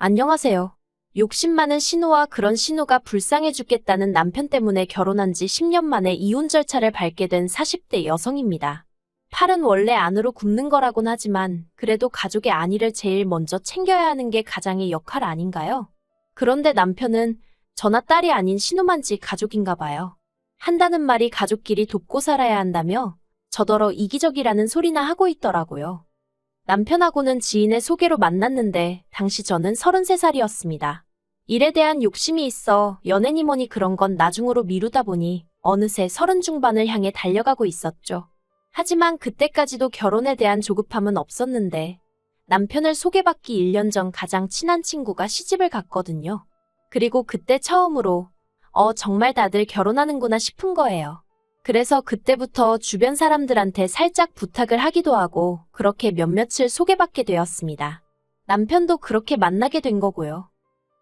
안녕하세요. 욕심 많은 신우와 그런 신우가 불쌍해 죽겠다는 남편 때문에 결혼한 지 10년 만에 이혼 절차를 밟게 된 40대 여성입니다. 팔은 원래 안으로 굽는 거라곤 하지만 그래도 가족의 안위를 제일 먼저 챙겨야 하는 게 가장의 역할 아닌가요? 그런데 남편은 저나 딸이 아닌 신우만지 가족인가 봐요. 한다는 말이 가족끼리 돕고 살아야 한다며 저더러 이기적이라는 소리나 하고 있더라고요. 남편하고는 지인의 소개로 만났는데 당시 저는 33살이었습니다. 일에 대한 욕심이 있어 연애니 뭐니 그런 건 나중으로 미루다 보니 어느새 30 중반을 향해 달려가고 있었죠. 하지만 그때까지도 결혼에 대한 조급함은 없었는데 남편을 소개받기 1년 전 가장 친한 친구가 시집을 갔거든요. 그리고 그때 처음으로 정말 다들 결혼하는구나 싶은 거예요. 그래서 그때부터 주변 사람들한테 살짝 부탁을 하기도 하고 그렇게 몇몇을 소개받게 되었습니다. 남편도 그렇게 만나게 된 거고요.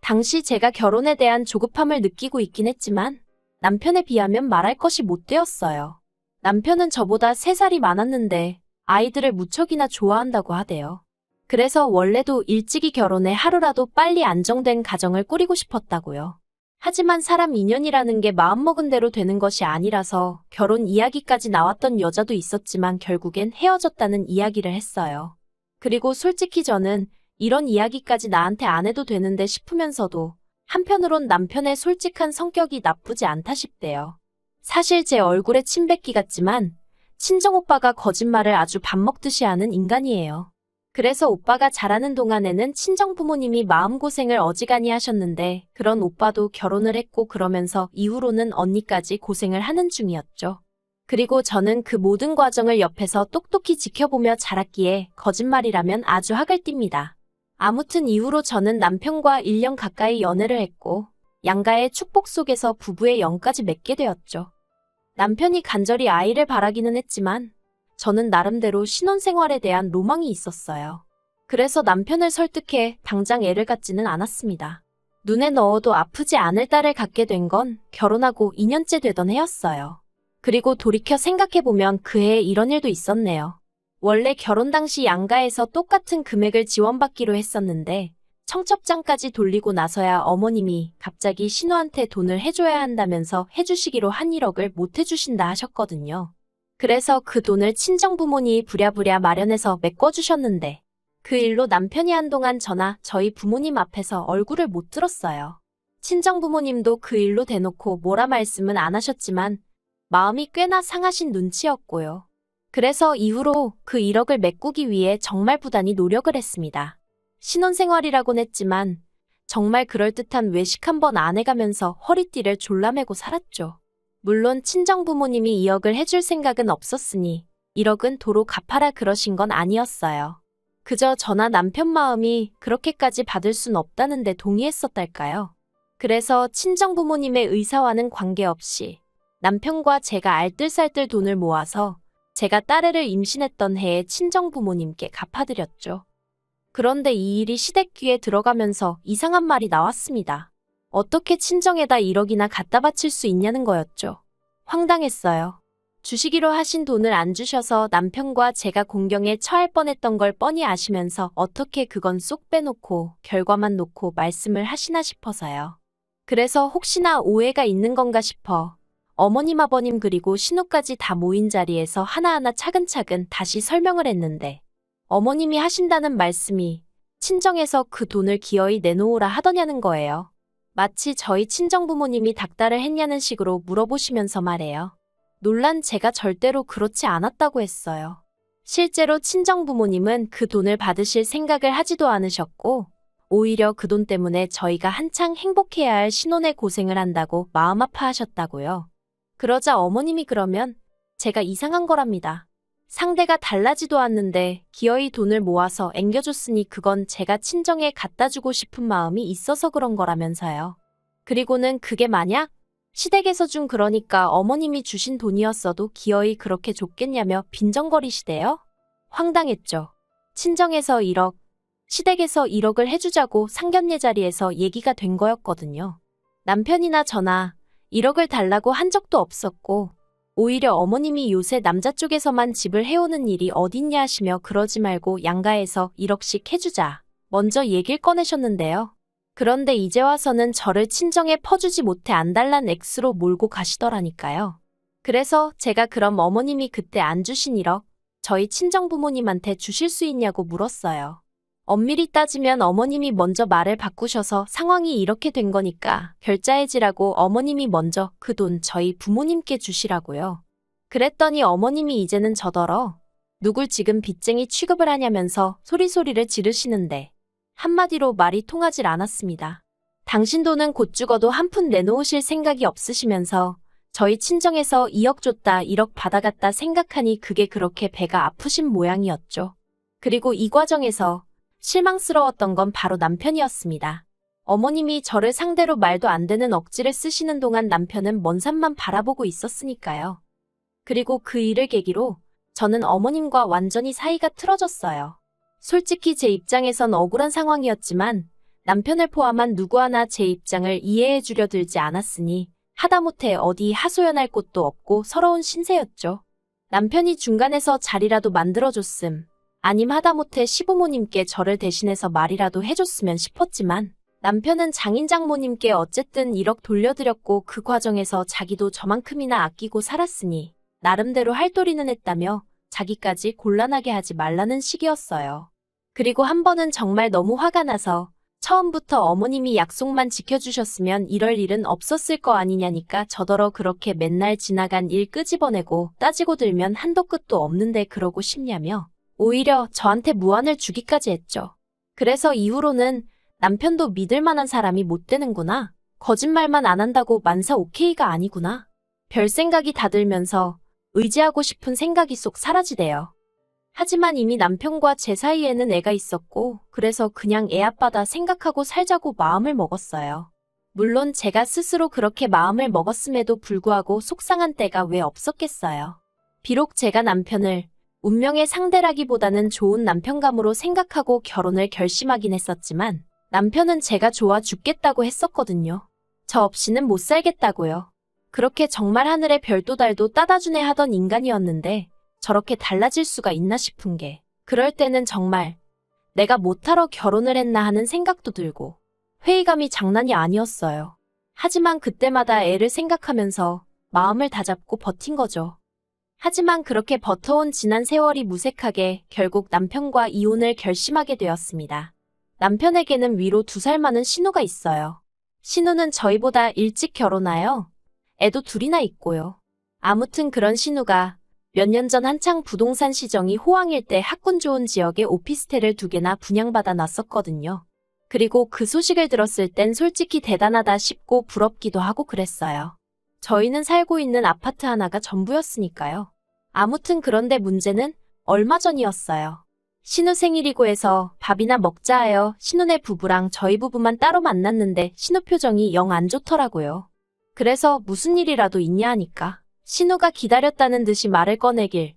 당시 제가 결혼에 대한 조급함을 느끼고 있긴 했지만 남편에 비하면 말할 것이 못 되었어요. 남편은 저보다 3살이 많았는데 아이들을 무척이나 좋아한다고 하대요. 그래서 원래도 일찍이 결혼해 하루라도 빨리 안정된 가정을 꾸리고 싶었다고요. 하지만 사람 인연이라는 게 마음먹은 대로 되는 것이 아니라서 결혼 이야기까지 나왔던 여자도 있었지만 결국엔 헤어졌다는 이야기를 했어요. 그리고 솔직히 저는 이런 이야기까지 나한테 안 해도 되는데 싶으면서도 한편으론 남편의 솔직한 성격이 나쁘지 않다 싶대요. 사실 제 얼굴에 침 뱉기 같지만 친정오빠가 거짓말을 아주 밥 먹듯이 하는 인간이에요. 그래서 오빠가 자라는 동안에는 친정부모님이 마음고생을 어지간히 하셨는데 그런 오빠도 결혼을 했고 그러면서 이후로는 언니까지 고생을 하는 중이었죠. 그리고 저는 그 모든 과정을 옆에서 똑똑히 지켜보며 자랐기에 거짓말이라면 아주 학을 띱니다. 아무튼 이후로 저는 남편과 1년 가까이 연애를 했고 양가의 축복 속에서 부부의 영까지 맺게 되었죠. 남편이 간절히 아이를 바라기는 했지만 저는 나름대로 신혼생활에 대한 로망이 있었어요. 그래서 남편을 설득해 당장 애를 갖지는 않았습니다. 눈에 넣어도 아프지 않을 딸을 갖게 된 건 결혼하고 2년째 되던 해였어요. 그리고 돌이켜 생각해보면 그 해에 이런 일도 있었네요. 원래 결혼 당시 양가에서 똑같은 금액을 지원받기로 했었는데 청첩장까지 돌리고 나서야 어머님이 갑자기 신우한테 돈을 해줘야 한다면서 해주시기로 한 1억을 못 해주신다 하셨거든요. 그래서 그 돈을 친정부모님이 부랴부랴 마련해서 메꿔주셨는데 그 일로 남편이 한동안 저나 저희 부모님 앞에서 얼굴을 못 들었어요. 친정부모님도 그 일로 대놓고 뭐라 말씀은 안 하셨지만 마음이 꽤나 상하신 눈치였고요. 그래서 이후로 그 1억을 메꾸기 위해 정말 부단히 노력을 했습니다. 신혼생활이라곤 했지만 정말 그럴듯한 외식 한번 안 해가면서 허리띠를 졸라매고 살았죠. 물론 친정부모님이 2억을 해줄 생각은 없었으니 1억은 도로 갚아라 그러신 건 아니었어요. 그저 저나 남편 마음이 그렇게까지 받을 순 없다는데 동의했었달까요? 그래서 친정부모님의 의사와는 관계없이 남편과 제가 알뜰살뜰 돈을 모아서 제가 딸애를 임신했던 해에 친정부모님께 갚아드렸죠. 그런데 이 일이 시댁 귀에 들어가면서 이상한 말이 나왔습니다. 어떻게 친정에다 1억이나 갖다 바칠 수 있냐는 거였죠. 황당했어요. 주시기로 하신 돈을 안 주셔서 남편과 제가 공경에 처할 뻔했던 걸 뻔히 아시면서 어떻게 그건 쏙 빼놓고 결과만 놓고 말씀을 하시나 싶어서요. 그래서 혹시나 오해가 있는 건가 싶어 어머님 아버님 그리고 신우까지 다 모인 자리에서 하나하나 차근차근 다시 설명을 했는데 어머님이 하신다는 말씀이 친정에서 그 돈을 기어이 내놓으라 하더냐는 거예요. 마치 저희 친정부모님이 닥달을 했냐는 식으로 물어보시면서 말해요. 놀란 제가 절대로 그렇지 않았다고 했어요. 실제로 친정부모님은 그 돈을 받으실 생각을 하지도 않으셨고 오히려 그 돈 때문에 저희가 한창 행복해야 할 신혼의 고생을 한다고 마음 아파하셨다고요. 그러자 어머님이 그러면 제가 이상한 거랍니다. 상대가 달라지도 않는데 기어이 돈을 모아서 앵겨줬으니 그건 제가 친정에 갖다 주고 싶은 마음이 있어서 그런 거라면서요. 그리고는 그게 만약 시댁에서 준 그러니까 어머님이 주신 돈이었어도 기어이 그렇게 줬겠냐며 빈정거리시대요. 황당했죠. 친정에서 1억, 시댁에서 1억을 해주자고 상견례 자리에서 얘기가 된 거였거든요. 남편이나 저나 1억을 달라고 한 적도 없었고 오히려 어머님이 요새 남자 쪽에서만 집을 해오는 일이 어딨냐 하시며 그러지 말고 양가에서 1억씩 해주자. 먼저 얘길 꺼내셨는데요. 그런데 이제 와서는 저를 친정에 퍼주지 못해 안달난 액수로 몰고 가시더라니까요. 그래서 제가 그럼 어머님이 그때 안 주신 1억 저희 친정 부모님한테 주실 수 있냐고 물었어요. 엄밀히 따지면 어머님이 먼저 말을 바꾸셔서 상황이 이렇게 된 거니까 결자해지라고 어머님이 먼저 그 돈 저희 부모님께 주시라고요. 그랬더니 어머님이 이제는 저더러 누굴 지금 빚쟁이 취급을 하냐면서 소리소리를 지르시는데 한마디로 말이 통하질 않았습니다. 당신 돈은 곧 죽어도 한 푼 내놓으실 생각이 없으시면서 저희 친정에서 2억 줬다 1억 받아갔다 생각하니 그게 그렇게 배가 아프신 모양이었죠. 그리고 이 과정에서 실망스러웠던 건 바로 남편이었습니다. 어머님이 저를 상대로 말도 안 되는 억지를 쓰시는 동안 남편은 먼 산만 바라보고 있었으니까요. 그리고 그 일을 계기로 저는 어머님과 완전히 사이가 틀어졌어요. 솔직히 제 입장에선 억울한 상황이었지만 남편을 포함한 누구 하나 제 입장을 이해해 주려 들지 않았으니 하다못해 어디 하소연할 곳도 없고 서러운 신세였죠. 남편이 중간에서 자리라도 만들어줬음. 아님 하다못해 시부모님께 저를 대신해서 말이라도 해줬으면 싶었지만 남편은 장인 장모님께 어쨌든 1억 돌려드렸고 그 과정에서 자기도 저만큼이나 아끼고 살았으니 나름대로 할도리는 했다며 자기까지 곤란하게 하지 말라는 식이었어요. 그리고 한 번은 정말 너무 화가 나서 처음부터 어머님이 약속만 지켜주셨으면 이럴 일은 없었을 거 아니냐니까 저더러 그렇게 맨날 지나간 일 끄집어내고 따지고 들면 한도 끝도 없는데 그러고 싶냐며 오히려 저한테 무안을 주기까지 했죠. 그래서 이후로는 남편도 믿을 만한 사람이 못 되는구나. 거짓말만 안 한다고 만사 오케이가 아니구나. 별 생각이 다 들면서 의지하고 싶은 생각이 쏙 사라지대요. 하지만 이미 남편과 제 사이에는 애가 있었고 그래서 그냥 애 아빠다 생각하고 살자고 마음을 먹었어요. 물론 제가 스스로 그렇게 마음을 먹었음에도 불구하고 속상한 때가 왜 없었겠어요. 비록 제가 남편을 운명의 상대라기보다는 좋은 남편감으로 생각하고 결혼을 결심하긴 했었지만 남편은 제가 좋아 죽겠다고 했었거든요. 저 없이는 못 살겠다고요. 그렇게 정말 하늘의 별도 달도 따다주네 하던 인간이었는데 저렇게 달라질 수가 있나 싶은 게 그럴 때는 정말 내가 못하러 결혼을 했나 하는 생각도 들고 회의감이 장난이 아니었어요. 하지만 그때마다 애를 생각하면서 마음을 다잡고 버틴 거죠. 하지만 그렇게 버텨온 지난 세월이 무색하게 결국 남편과 이혼을 결심하게 되었습니다. 남편에게는 위로 2살 많은 신우가 있어요. 신우는 저희보다 일찍 결혼하여 애도 2이나 있고요. 아무튼 그런 신우가 몇 년 전 한창 부동산 시정이 호황일 때 학군 좋은 지역에 오피스텔을 2개나 분양받아 놨었거든요. 그리고 그 소식을 들었을 땐 솔직히 대단하다 싶고 부럽기도 하고 그랬어요. 저희는 살고 있는 아파트 하나가 전부였으니까요. 아무튼 그런데 문제는 얼마 전이었어요. 신우 생일이고 해서 밥이나 먹자 하여 신우네 부부랑 저희 부부만 따로 만났는데 신우 표정이 영 안 좋더라고요. 그래서 무슨 일이라도 있냐 하니까 신우가 기다렸다는 듯이 말을 꺼내길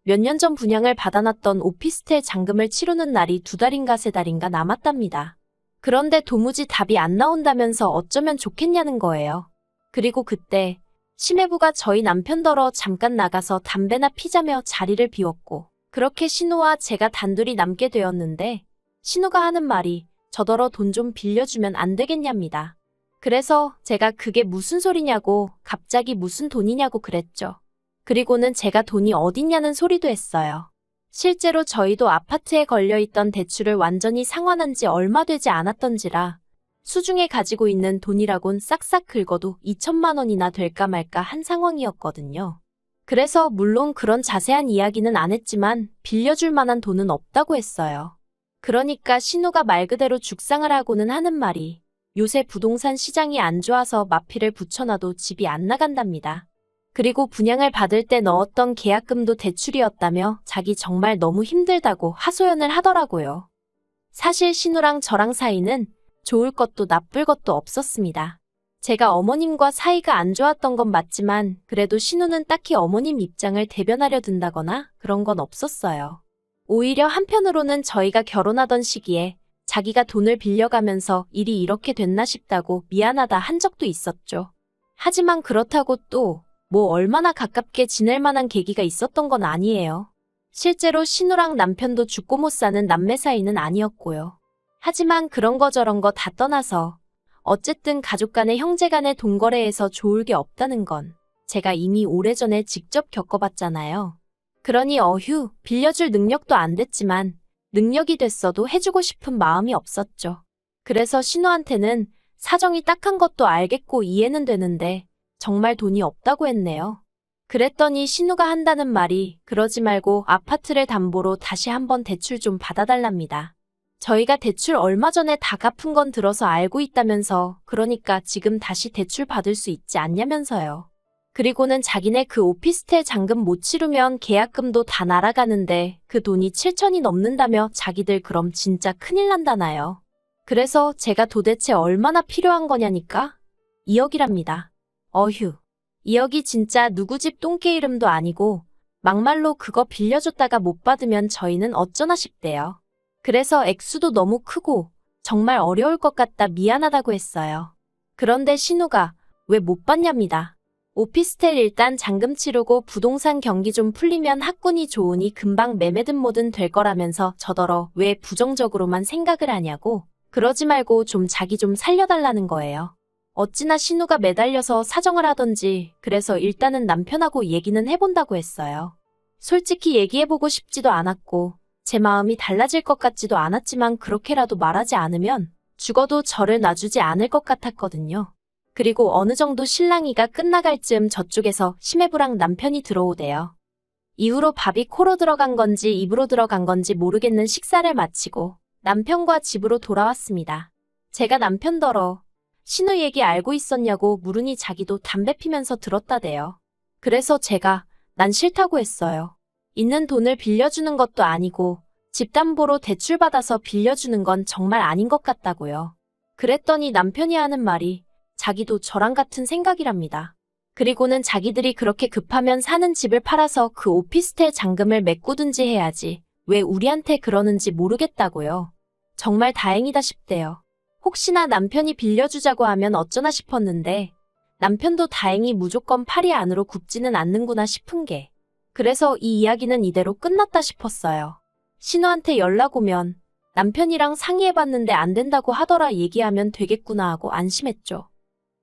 몇 년 전 분양을 받아놨던 오피스텔 잔금을 치르는 날이 2달인가 3달인가 남았답니다. 그런데 도무지 답이 안 나온다면서 어쩌면 좋겠냐는 거예요. 그리고 그때 심해부가 저희 남편더러 잠깐 나가서 담배나 피자며 자리를 비웠고 그렇게 신우와 제가 단둘이 남게 되었는데 신우가 하는 말이 저더러 돈 좀 빌려주면 안 되겠냐입니다. 그래서 제가 그게 무슨 소리냐고 갑자기 무슨 돈이냐고 그랬죠. 그리고는 제가 돈이 어딨냐는 소리도 했어요. 실제로 저희도 아파트에 걸려있던 대출을 완전히 상환한 지 얼마 되지 않았던지라 수중에 가지고 있는 돈이라곤 싹싹 긁어도 2천만 원이나 될까 말까 한 상황이었거든요. 그래서 물론 그런 자세한 이야기는 안 했지만 빌려줄 만한 돈은 없다고 했어요. 그러니까 신우가 말 그대로 죽상을 하고는 하는 말이 요새 부동산 시장이 안 좋아서 마피를 붙여놔도 집이 안 나간답니다. 그리고 분양을 받을 때 넣었던 계약금도 대출이었다며 자기 정말 너무 힘들다고 하소연을 하더라고요. 사실 신우랑 저랑 사이는 좋을 것도 나쁠 것도 없었습니다. 제가 어머님과 사이가 안 좋았던 건 맞지만 그래도 신우는 딱히 어머님 입장을 대변하려 든다거나 그런 건 없었어요. 오히려 한편으로는 저희가 결혼하던 시기에 자기가 돈을 빌려가면서 일이 이렇게 됐나 싶다고 미안하다 한 적도 있었죠. 하지만 그렇다고 또 뭐 얼마나 가깝게 지낼 만한 계기가 있었던 건 아니에요. 실제로 신우랑 남편도 죽고 못 사는 남매 사이는 아니었고요. 하지만 그런 거 저런 거 다 떠나서 어쨌든 가족 간의 형제 간의 돈거래에서 좋을 게 없다는 건 제가 이미 오래전에 직접 겪어봤잖아요. 그러니 어휴, 빌려줄 능력도 안 됐지만 능력이 됐어도 해주고 싶은 마음이 없었죠. 그래서 신우한테는 사정이 딱한 것도 알겠고 이해는 되는데 정말 돈이 없다고 했네요. 그랬더니 신우가 한다는 말이 그러지 말고 아파트를 담보로 다시 한번 대출 좀 받아달랍니다. 저희가 대출 얼마 전에 다 갚은 건 들어서 알고 있다면서 그러니까 지금 다시 대출 받을 수 있지 않냐면서요. 그리고는 자기네 그 오피스텔 잔금 못 치르면 계약금도 다 날아가는데 그 돈이 7천이 넘는다며 자기들 그럼 진짜 큰일 난다나요. 그래서 제가 도대체 얼마나 필요한 거냐니까? 2억이랍니다. 어휴. 2억이 진짜 누구 집 똥개 이름도 아니고 막말로 그거 빌려줬다가 못 받으면 저희는 어쩌나 싶대요. 그래서 액수도 너무 크고 정말 어려울 것 같다 미안하다고 했어요. 그런데 신우가 왜 못 받냐입니다. 오피스텔 일단 잔금 치르고 부동산 경기 좀 풀리면 학군이 좋으니 금방 매매든 뭐든 될 거라면서 저더러 왜 부정적으로만 생각을 하냐고 그러지 말고 좀 자기 좀 살려달라는 거예요. 어찌나 신우가 매달려서 사정을 하던지 그래서 일단은 남편하고 얘기는 해본다고 했어요. 솔직히 얘기해보고 싶지도 않았고 제 마음이 달라질 것 같지도 않았지만 그렇게라도 말하지 않으면 죽어도 저를 놔주지 않을 것 같았거든요. 그리고 어느 정도 실랑이가 끝나갈 즈음 저쪽에서 심해부랑 남편이 들어오대요. 이후로 밥이 코로 들어간 건지 입으로 들어간 건지 모르겠는 식사를 마치고 남편과 집으로 돌아왔습니다. 제가 남편더러 신우 얘기 알고 있었냐고 물으니 자기도 담배 피면서 들었다대요. 그래서 제가 난 싫다고 했어요. 있는 돈을 빌려주는 것도 아니고 집 담보로 대출받아서 빌려주는 건 정말 아닌 것 같다고요. 그랬더니 남편이 하는 말이 자기도 저랑 같은 생각이랍니다. 그리고는 자기들이 그렇게 급하면 사는 집을 팔아서 그 오피스텔 잔금을 메꾸든지 해야지 왜 우리한테 그러는지 모르겠다고요. 정말 다행이다 싶대요. 혹시나 남편이 빌려주자고 하면 어쩌나 싶었는데 남편도 다행히 무조건 팔이 안으로 굽지는 않는구나 싶은 게 그래서 이 이야기는 이대로 끝났다 싶었어요. 신우한테 연락 오면 남편이랑 상의해봤는데 안 된다고 하더라 얘기하면 되겠구나 하고 안심했죠.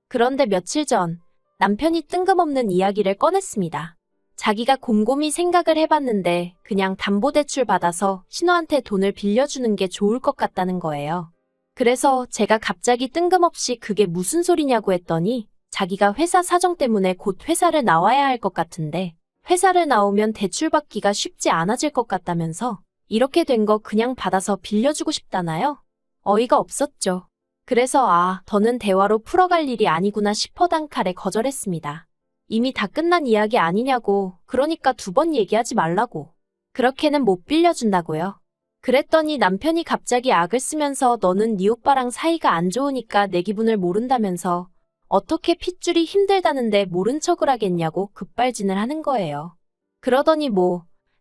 그런데 며칠 전 남편이 뜬금없는 이야기를 꺼냈습니다. 자기가 곰곰이 생각을 해봤는데 그냥 담보대출 받아서 신우한테 돈을 빌려주는 게 좋을 것 같다는 거예요. 그래서 제가 갑자기 뜬금없이 그게 무슨 소리냐고 했더니 자기가 회사 사정 때문에 곧 회사를 나와야 할 것 같은데 회사를 나오면 대출받기가 쉽지 않아질 것 같다면서 이렇게 된 거 그냥 받아서 빌려주고 싶다나요? 어이가 없었죠. 그래서 더는 대화로 풀어갈 일이 아니구나 싶어 단칼에 거절했습니다. 이미 다 끝난 이야기 아니냐고 그러니까 2번 얘기하지 말라고. 그렇게는 못 빌려준다고요. 그랬더니 남편이 갑자기 악을 쓰면서 너는 네 오빠랑 사이가 안 좋으니까 내 기분을 모른다면서 어떻게 핏줄이 힘들다는데 모른 척을 하겠냐고 급발진을 하는 거예요. 그러더니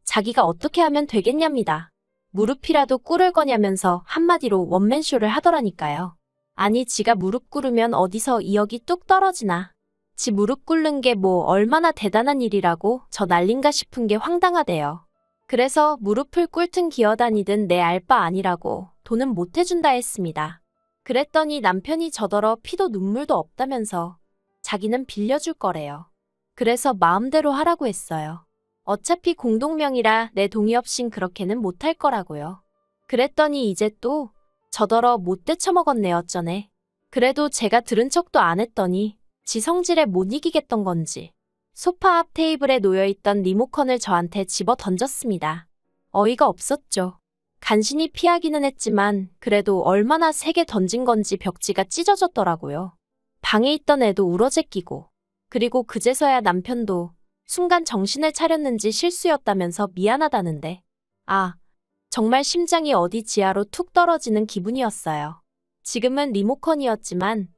자기가 어떻게 하면 되겠냐입니다. 무릎이라도 꿇을 거냐면서 한마디로 원맨쇼를 하더라니까요. 아니 지가 무릎 꿇으면 어디서 2억이 뚝 떨어지나. 지 무릎 꿇는 게 얼마나 대단한 일이라고 저 난린가 싶은 게 황당하대요. 그래서 무릎을 꿇든 기어다니든 내 알 바 아니라고 돈은 못 해준다 했습니다. 그랬더니 남편이 저더러 피도 눈물도 없다면서 자기는 빌려줄 거래요. 그래서 마음대로 하라고 했어요. 어차피 공동명의라 내 동의 없인 그렇게는 못할 거라고요. 그랬더니 이제 또 저더러 못돼 처먹었네 어쩌네. 그래도 제가 들은 척도 안 했더니 지 성질에 못 이기겠던 건지 소파 앞 테이블에 놓여있던 리모컨을 저한테 집어 던졌습니다. 어이가 없었죠. 간신히 피하기는 했지만 그래도 얼마나 세게 던진 건지 벽지가 찢어졌더라고요. 방에 있던 애도 울어제끼고 그리고 그제서야 남편도 순간 정신을 차렸는지 실수였다면서 미안하다는데 정말 심장이 어디 지하로 툭 떨어지는 기분이었어요. 지금은 리모컨이었지만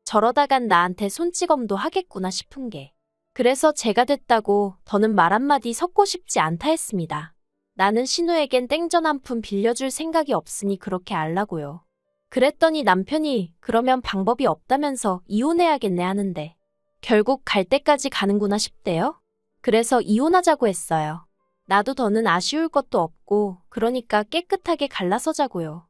저러다간 나한테 손찌검도 하겠구나 싶은 게 그래서 제가 됐다고 더는 말 한마디 섞고 싶지 않다 했습니다. 나는 신우에겐 땡전 한 푼 빌려줄 생각이 없으니 그렇게 알라고요. 그랬더니 남편이 그러면 방법이 없다면서 이혼해야겠네 하는데 결국 갈 때까지 가는구나 싶대요. 그래서 이혼하자고 했어요. 나도 더는 아쉬울 것도 없고 그러니까 깨끗하게 갈라서자고요.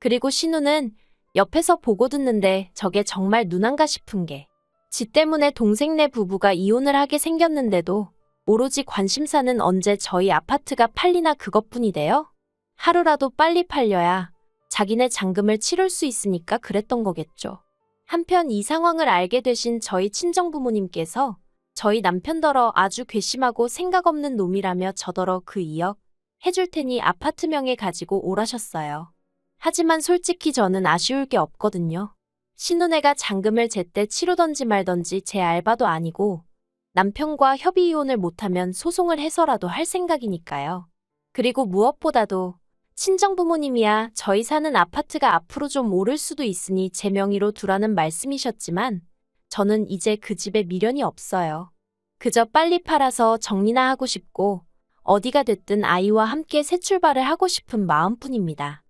그리고 신우는 옆에서 보고 듣는데 저게 정말 눈안가 싶은 게 지 때문에 동생네 부부가 이혼을 하게 생겼는데도 오로지 관심사는 언제 저희 아파트가 팔리나 그것뿐이대요. 하루라도 빨리 팔려야 자기네 잔금을 치룰 수 있으니까 그랬던 거겠죠. 한편 이 상황을 알게 되신 저희 친정부모님께서 저희 남편더러 아주 괘씸하고 생각 없는 놈이라며 저더러 그 2억 해줄 테니 아파트명에 가지고 오라셨어요. 하지만 솔직히 저는 아쉬울 게 없거든요. 신혼애가 잔금을 제때 치르던지 말던지 제 알바도 아니고 남편과 협의 이혼을 못하면 소송을 해서라도 할 생각이니까요. 그리고 무엇보다도 친정부모님이야 저희 사는 아파트가 앞으로 좀 오를 수도 있으니 제 명의로 두라는 말씀이셨지만 저는 이제 그 집에 미련이 없어요. 그저 빨리 팔아서 정리나 하고 싶고 어디가 됐든 아이와 함께 새 출발을 하고 싶은 마음뿐입니다.